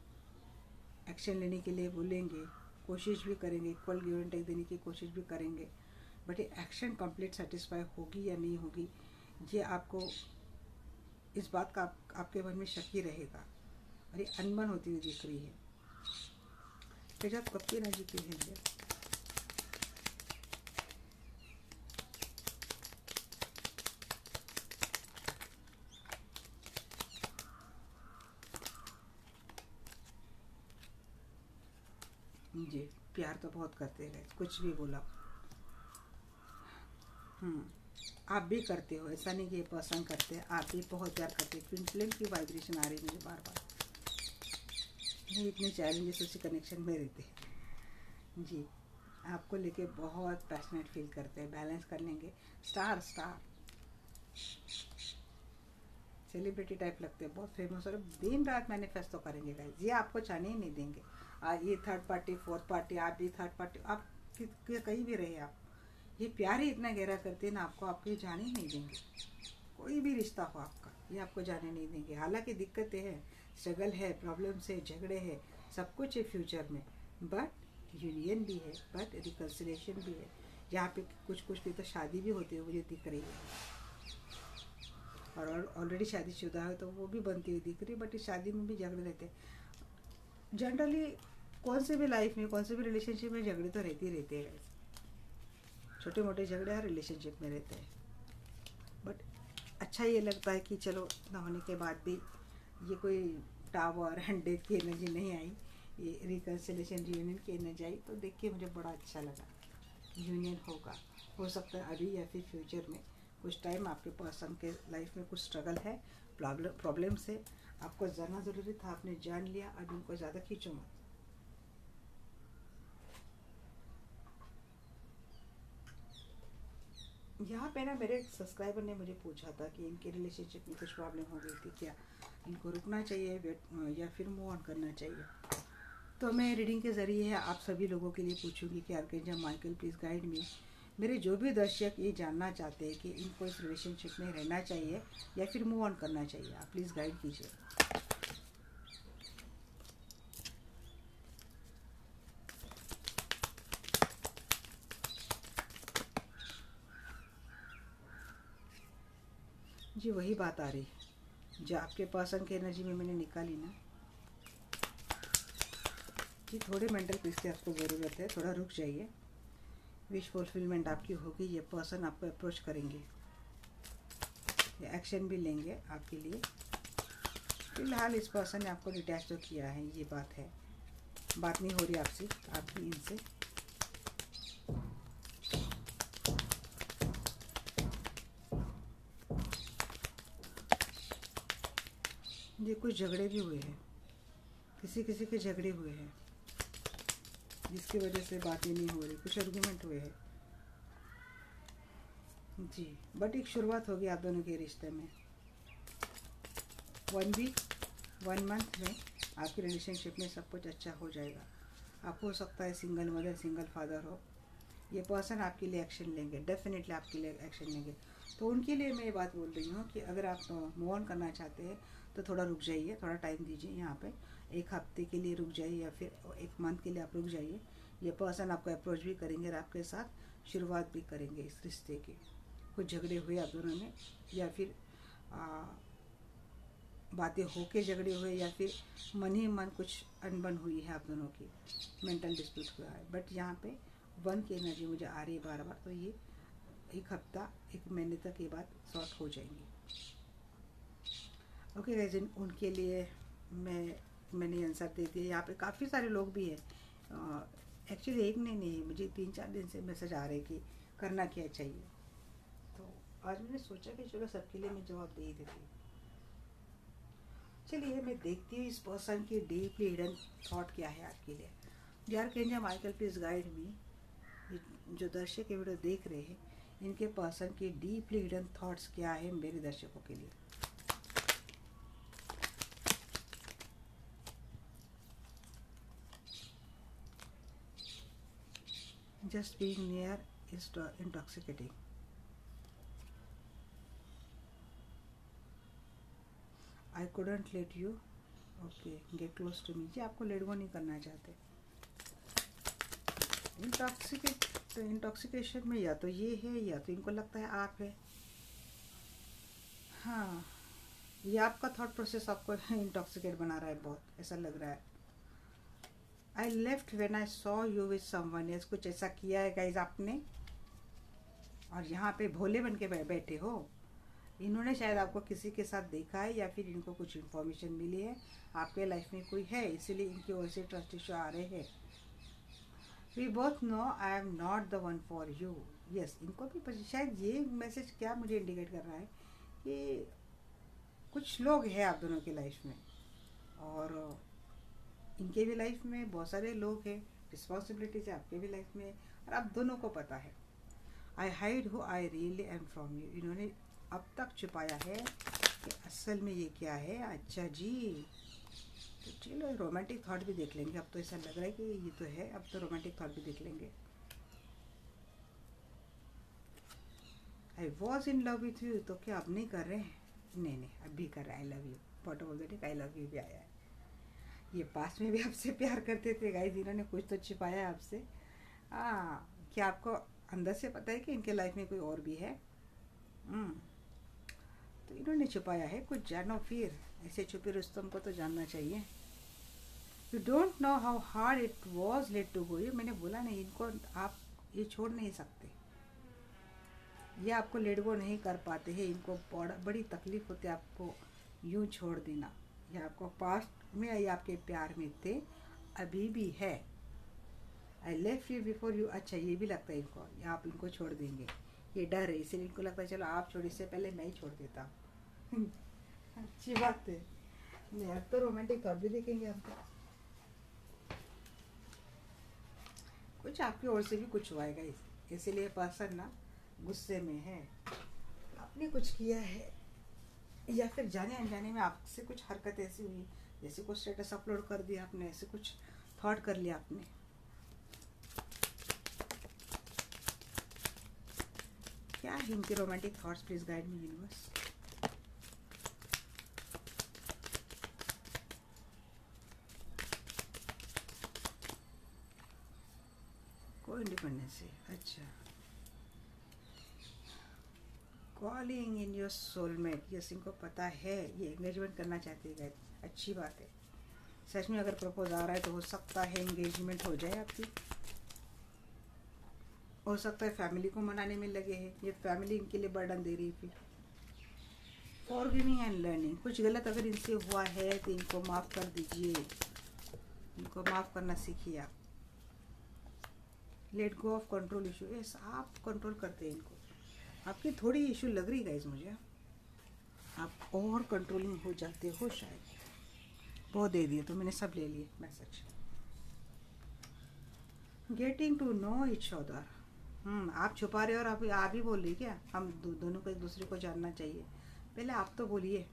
एक्शन लेने के लिए बोलेंगे, कोशिश भी करेंगे, इक्वल गिव एंड टेक देने की कोशिश भी करेंगे, बट ये एक्शन कंप्लीट सेटिस्फाई होगी या नहीं होगी, ये आपको इस बात का आपके मन में शक ही रहेगा। और ये अनबन होती हुई दिख रही है। तो जब कब की एनर्जी की है जी, प्यार तो बहुत करते हैं, कुछ भी बोला। आप भी करते हो, ऐसा नहीं कि ये पर्सन करते हैं, आप भी बहुत प्यार करते हैं। ट्विन फ्लेम की वाइब्रेशन आ रही है मुझे बार बार। ये इतने चैलेंजेस उसी कनेक्शन में रहते हैं जी। आपको लेके बहुत पैशनेट फील करते हैं, बैलेंस कर लेंगे। स्टार सेलिब्रिटी टाइप लगते हैं, बहुत फेमस, और दिन रात मैनिफेस्टो करेंगे गाइस। ये आपको जाने ही नहीं देंगे। ये थर्ड पार्टी, फोर्थ पार्टी, आप भी थर्ड पार्टी, आप कहीं भी रहे आप, ये प्यार ही इतना गहरा करते हैं ना आपको, आपको ये जाने ही नहीं देंगे। कोई भी रिश्ता हो आपका, ये आपको जाने नहीं देंगे। हालांकि दिक्कतें हैं, स्ट्रगल है, प्रॉब्लम्स है, झगड़े हैं, सब कुछ है फ्यूचर में, बट यूनियन भी है, बट रिकन्सिलेशन भी है। यहाँ पे कुछ की तो शादी भी होती है मुझे दिख रही है, और ऑलरेडी शादीशुदा है तो वो भी बनती हुई दिख रही है। बट इस शादी में भी झगड़े रहते हैं जनरली। कौन से भी लाइफ में, कौन से भी रिलेशनशिप में झगड़े तो रहते हैं। छोटे मोटे झगड़े हर रिलेशनशिप में रहते हैं, बट अच्छा ये लगता है कि चलो ना होने के बाद भी ये कोई टावर 100 की एनर्जी नहीं आई, ये रिकन्सिलेशन रियूनियन की एनर्जी आई, तो देख के मुझे बड़ा अच्छा लगा। यूनियन होगा, हो सकता है अभी या फिर फ्यूचर में। कुछ टाइम आपके पर्सन के लाइफ में कुछ स्ट्रगल है, प्रॉब्लम से आपको जानना ज़रूरी था, आपने जान लिया। अब उनको ज़्यादा खींचो मत। यहाँ पे ना मेरे सब्सक्राइबर ने मुझे पूछा था कि इनके रिलेशनशिप में कुछ प्रॉब्लम हो गई थी क्या, इनको रुकना चाहिए या फिर मूव ऑन करना चाहिए। तो मैं रीडिंग के ज़रिए आप सभी लोगों के लिए पूछूंगी कि archangel Michael please guide me. मेरे जो भी दर्शक ये जानना चाहते हैं कि इनको इस रिलेशनशिप में रहना चाहिए या फिर मूव ऑन करना चाहिए, आप प्लीज़ गाइड कीजिए। जी वही बात आ रही है जो आपके पर्सन की एनर्जी में मैंने निकाली ना जी। थोड़े मेंटल पीस की आपको ज़रूरत है, थोड़ा रुक जाइए। विश फुलफिलमेंट आपकी होगी, ये पर्सन आपको अप्रोच करेंगे, ये एक्शन भी लेंगे आपके लिए। फिलहाल इस पर्सन ने आपको डिटैच तो किया है, ये बात है, बात नहीं हो रही आपसे, आपकी इनसे। ये कुछ झगड़े भी हुए हैं, किसी के झगड़े हुए हैं जिसकी वजह से बातें नहीं हो रही, कुछ आर्गुमेंट हुए हैं जी। बट एक शुरुआत होगी आप दोनों के रिश्ते में। 1 वीक 1 मंथ में आपकी रिलेशनशिप में सब कुछ अच्छा हो जाएगा। आप हो सकता है सिंगल मदर सिंगल फादर हो, ये पर्सन आपके लिए एक्शन लेंगे, डेफिनेटली आपके लिए एक्शन लेंगे। तो उनके लिए मैं ये बात बोल रही हूँ कि अगर आप मूव ऑन करना चाहते हैं तो थोड़ा रुक जाइए, थोड़ा टाइम दीजिए। यहाँ पे 1 हफ्ते के लिए रुक जाइए या फिर 1 मंथ के लिए आप रुक जाइए। ये पर्सन आपको अप्रोच भी करेंगे और आपके साथ शुरुआत भी करेंगे इस रिश्ते की। कुछ झगड़े हुए आप दोनों में, या फिर बातें होके झगड़े हुए, या फिर मन ही मन कुछ अनबन हुई है आप दोनों की, मेंटल डिस्प्यूट हुआ है। बट यहाँ पे 1 की एनर्जी मुझे आ रही है बार बार, तो ये 1 हफ्ता 1 महीने तक ये बात सॉर्ट हो जाएंगी। ओके गाइस, उनके लिए मैंने आंसर दे दिया। यहाँ पे काफ़ी सारे लोग भी हैं, एक्चुअली एक नहीं, मुझे 3-4 दिन से मैसेज आ रहे कि करना क्या चाहिए। तो आज मैंने सोचा कि चलो सबके लिए मैं जवाब दे ही देती हूँ। चलिए मैं देखती हूँ इस पर्सन की डीपली हिडन थॉट क्या है आपके लिए। यार केंजा माइकल प्लीज गाइड मी। जो दर्शक ये वीडियो देख रहे हैं, इनके पर्सन की डीपली हिडन थॉट्स क्या है मेरे दर्शकों के लिए। Just being near is intoxicating. I couldn't let you, okay get close to me. जी आपको लेट गो नहीं करना चाहते। इंटॉक्सिकेशन में या तो ये है या तो इनको लगता है आप है। हाँ, ये आपका थॉट प्रोसेस आपको इंटॉक्सिकेट बना रहा है, बहुत ऐसा लग रहा है। I left when I saw you with someone else. कुछ ऐसा किया है गाइज आपने, और यहाँ पे भोले बन के बैठे हो। इन्होंने शायद आपको किसी के साथ देखा है, या फिर इनको कुछ इन्फॉर्मेशन मिली है आपके लाइफ में कोई है, इसीलिए इनकी वजह से ट्रस्ट इशू आ रहे हैं। We both know I am not the one for you. Yes, इनको भी शायद ये मैसेज क्या मुझे इंडिकेट कर रहा है कि कुछ लोग हैं आप दोनों की लाइफ में, और इनके भी लाइफ में बहुत सारे लोग हैं, रिस्पॉन्सिबिलिटीज है आपके भी लाइफ में, और आप दोनों को पता है। आई hide who I really am from you. इन्होंने अब तक छुपाया है कि असल में ये क्या है। अच्छा जी, तो चलो रोमांटिक थॉट भी देख लेंगे। अब तो ऐसा लग रहा है कि ये तो है, अब तो रोमांटिक थॉट भी देख लेंगे। I was in love with you, तो क्या अब नहीं कर रहे हैं? नहीं, अब भी कर रहे हैं। आई love you, bottom of the deck I love you भी आया है। ये पास में भी आपसे प्यार करते थे गाइस, इन्होंने कुछ तो छिपाया है आपसे। क्या आपको अंदर से पता है कि इनके लाइफ में कोई और भी है? तो इन्होंने छुपाया है, कुछ जानो फिर। ऐसे छुपे रुस्तम को तो जानना चाहिए। You don't know how hard it was let to go. ये मैंने बोला नहीं, इनको आप ये छोड़ नहीं सकते, ये आपको लेट गो नहीं कर पाते हैं। इनको बड़ी तकलीफ होती है आपको यूं छोड़ देना। ये आपको पास्ट में ये आपके प्यार में थे, अभी भी है। I left you before you. अच्छा, ये भी लगता है इनको, या आप इनको छोड़ देंगे, ये डर है, इसलिए इनको लगता है चलो आप छोड़, इससे पहले मैं ही छोड़ देता हूँ। अच्छी बात है। नहीं, अब तो रोमांटिक थॉट भी देखेंगे आपको। कुछ आपकी ओर से भी कुछ हुआ है, इसीलिए पर्सन ना गुस्से में है। आपने कुछ किया है, या फिर जाने अनजाने में आपसे कुछ हरकत ऐसी हुई, जैसे कुछ स्टेटस अपलोड कर दिया आपने, ऐसे कुछ थॉट कर लिया आपने। क्या है इनके romantic thoughts? Please guide me universe. को इंडिपेंडेंस है। अच्छा, calling in your soulmate. Yes, इनको पता है ये एंगेजमेंट करना चाहते हैं। अच्छी बात है। सच में अगर प्रपोज आ रहा है तो हो सकता है एंगेजमेंट हो जाए आपकी। हो सकता है फैमिली को मनाने में लगे हैं, ये फैमिली इनके लिए बर्डन दे रही थी। Forgiving and learning. कुछ गलत अगर इनसे हुआ है तो इनको माफ़ कर दीजिए, इनको माफ़ करना सीखिए आप। Let go of control issue. Yes, आप कंट्रोल करते हैं इनको। आपकी थोड़ी इशू लग रही गाइस मुझे, आप ओवर कंट्रोलिंग हो जाते हो शायद। बहुत दे दिए तो मैंने सब ले लिए message. Getting to know each other. आप छुपा रहे हो और आप ही बोल रही क्या हम दोनों को एक दूसरे को जानना चाहिए? पहले आप तो बोलिए।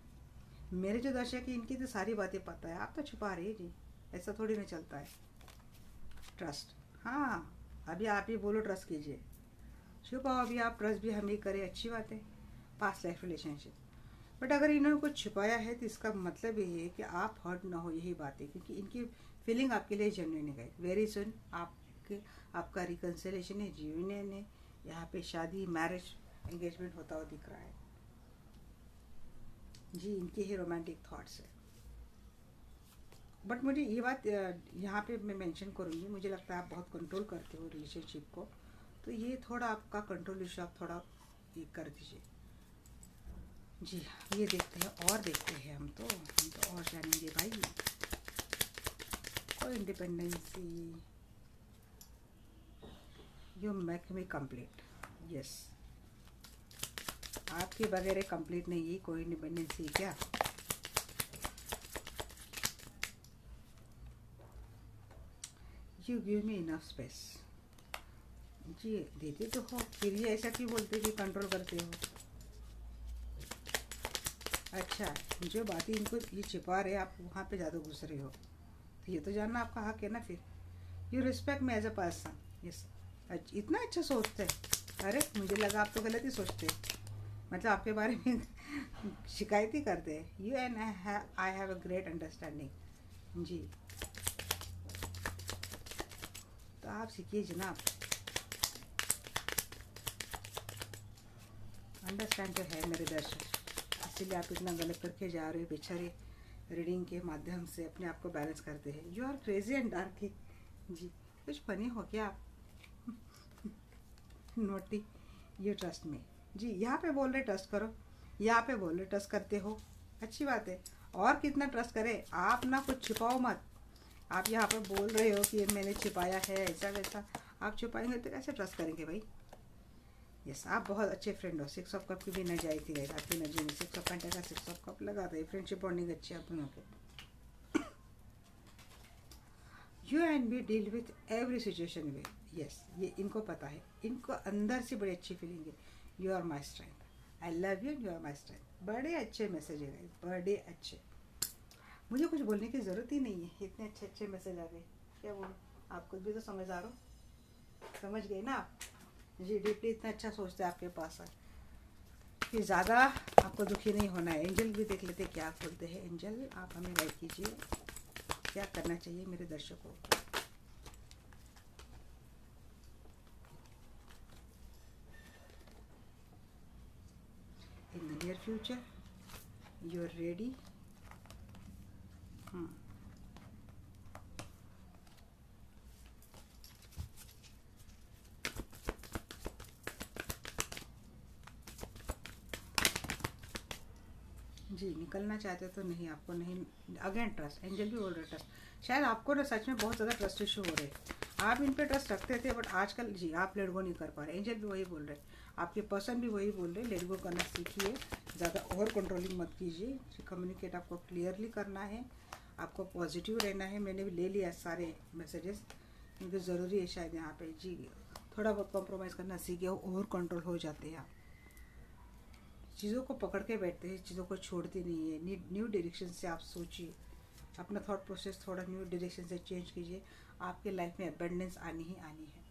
मेरे जो दर्शक है इनकी तो सारी बातें पता है, आप तो छुपा रहे जी, ऐसा थोड़ी ना चलता है। ट्रस्ट, हाँ अभी आप ही बोलो ट्रस्ट कीजिए, छुपाओ अभी आप, ट्रस्ट भी हम ही करें, अच्छी बात है, पास्ट लाइफ रिलेशनशिप। बट अगर इन्होंने कुछ छुपाया है तो इसका मतलब ये है कि आप हर्ट ना हो, यही बात है, क्योंकि इनकी फीलिंग आपके लिए जेन्युइन है। वेरी सुन आपका रिकन्सिलेशन है, यूनियन है, यहाँ पे शादी, मैरिज, एंगेजमेंट होता हुआ दिख रहा है जी। इनके ही रोमांटिक थॉट्स है। बट मुझे ये बात यहाँ पे मैं मेंशन करूँगी, मुझे लगता है आप बहुत कंट्रोल करते हो रिलेशनशिप को, तो ये थोड़ा आपका कंट्रोल इशू आप थोड़ा ये कर दीजिए जी। ये देखते हैं और देखते हैं, हम तो और जानेंगे भाई। और independency, you make me complete, yes, आपके बगैर कंप्लीट नहीं है कोई इंडिपेंडेंसी क्या। You give me enough space, जी देते तो हो, फिर ये ऐसा क्यों बोलते कि कंट्रोल करते हो। अच्छा, जो बातें इनको ये छिपा रहे आप वहाँ पे ज़्यादा घुस रहे हो, तो ये तो जानना आपका हक है ना। फिर you respect me as a person, yes, इतना अच्छा सोचते हैं। अरे मुझे लगा आप तो गलत ही सोचते हैं, मतलब आपके बारे में शिकायत ही करते हैं। You and I have a great understanding जी। तो आप सीखिए जनाब, अंडरस्टैंड तो है मेरे दर्शक, इसीलिए आप इतना गलत करके जा रहे हो बेचारे। रीडिंग के माध्यम से अपने आप को बैलेंस करते हैं। You are crazy and dark जी, कुछ फनी हो क्या आप नोटी, यू ट्रस्ट में जी। यहाँ पे बोल रहे ट्रस्ट करो, यहाँ पे बोल रहे ट्रस्ट करते हो, अच्छी बात है। और कितना ट्रस्ट करें आप, ना कुछ छिपाओ मत। आप यहाँ पे बोल रहे हो कि मैंने छिपाया है ऐसा वैसा, आप छिपाएंगे तो कैसे ट्रस्ट करेंगे भाई। यस, आप बहुत अच्छे फ्रेंड हो। 6 ऑफ कप की भी एनर्जी आई थी आपकी एनर्जी में, 6 ऑफ पेंटाकल 6 ऑफ कप लगा दे, फ्रेंडशिप बॉन्डिंग अच्छी है आप दोनों के। You and be deal with every situation way, yes, ये इनको पता है, इनको अंदर से बड़ी अच्छी फीलिंग है। You are my strength, I love you, you are my strength. बड़े अच्छे मैसेज है, बड़े अच्छे, मुझे कुछ बोलने की ज़रूरत ही नहीं है, इतने अच्छे अच्छे मैसेज आ गए, क्या बोलूँ। आप खुद भी तो समझदार हो, समझ गए ना आप जी। डीपली इतना अच्छा सोचते हैं आपके पास है कि ज़्यादा आपको दुखी नहीं होना है। एंजल भी देख लेते क्या बोलते हैं। एंजल आप हमें गाइड कीजिए, क्या करना चाहिए मेरे दर्शकों को। In the near future you are ready. जी, निकलना चाहते तो नहीं, आपको नहीं, अगेन ट्रस्ट, एंजल भी बोल रहे ट्रस्ट। शायद आपको ना सच में बहुत ज़्यादा ट्रस्ट इशू हो रहे हैं, आप इन पे ट्रस्ट रखते थे बट आजकल जी आप लेट गो नहीं कर पा रहे। एंजल भी वही बोल रहे, आपके पर्सन भी वही बोल रहे, लेट गो करना सीखिए, ज़्यादा ओवर कंट्रोलिंग मत कीजिए। कम्युनिकेट आपको क्लियरली करना है, आपको पॉजिटिव रहना है। मैंने भी ले लिया सारे मैसेजेस, क्योंकि ज़रूरी है शायद यहाँ पे जी। थोड़ा बहुत कॉम्प्रोमाइज़ करना सीखे, ओवर कंट्रोल हो जाते हैं आप, चीज़ों को पकड़ के बैठते हैं, चीज़ों को छोड़ते नहीं है। न्यू डायरेक्शन से आप सोचिए, अपना थॉट प्रोसेस थोड़ा न्यू डायरेक्शन से चेंज कीजिए, आपके लाइफ में अबंडेंस आनी ही आनी है।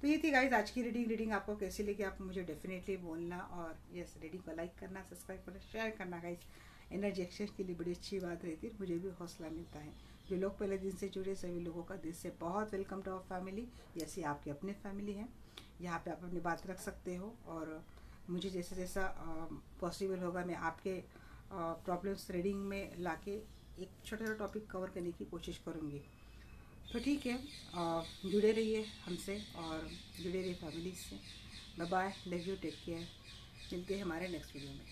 तो ये थी गाइज आज की रीडिंग आपको कैसी लगी आप मुझे डेफिनेटली बोलना, और यस रीडिंग को लाइक करना, सब्सक्राइब करना, शेयर करना गाइज। एनर्जी एक्सचेंज के लिए बड़ी अच्छी बात रहती है, मुझे भी हौसला मिलता है। जो लोग पहले दिन से जुड़े सभी लोगों का दिल से बहुत वेलकम टू आवर फैमिली। जैसे आपकी अपनी फैमिली है, यहाँ पे आप अपनी बात रख सकते हो, और मुझे जैसा जैसा पॉसिबल होगा मैं आपके प्रॉब्लम्स रीडिंग में लाके एक छोटा छोटा टॉपिक कवर करने की कोशिश करूँगी। तो ठीक है, जुड़े रहिए हमसे और जुड़े रहिए फैमिली से। Bye bye, love you, take care, मिलते हैं हमारे नेक्स्ट वीडियो में।